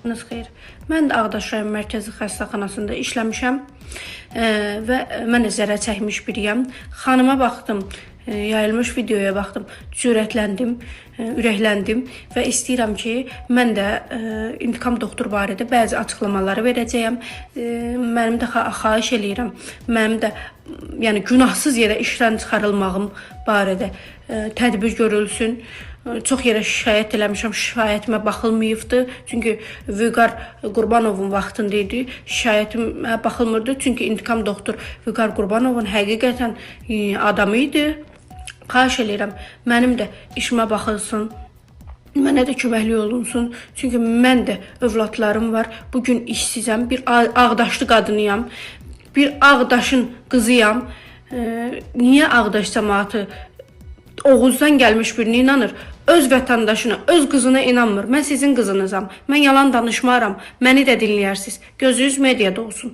Xeyr. Mən də Ağdaş rayon mərkəzi xəstəxanasında işləmişəm və mən də zərər çəkmiş biriyəm. Xanıma baxdım, yayılmış videoya baxdım, cürətləndim, ürəkləndim və istəyirəm ki, mən də İntiqam Doktor barədə bəzi açıqlamaları verəcəyəm. Mənim də xahiş eləyirəm, mənim də yəni günahsız yerə işdən çıxarılmağım barədə tədbir görülsün. Çox yerə şikayət eləmişəm, şikayətimə baxılmayıbdı. Çünki Vüqar Qurbanovun vaxtında idi. Şikayətimə baxılmırdı. Çünki İntiqam Doktor Vüqar Qurbanovun həqiqətən adamı idi. Xahiş eləyirəm, mənim də işimə baxılsın. Mənə də köməkli olunsun. Çünki mən də övladlarım var. Bugün işsizəm. Bir Ağdaşlı qadınıyam. Bir Ağdaşın qızıyam. Niyə Ağdaş cəmaatı Oğuzdan gəlmiş birini inanır? Öz vətəndaşına, öz qızına inanmır. Mən sizin qızınızam. Mən yalan danışmaram. Məni də dinləyərsiniz. Gözünüz mediada olsun.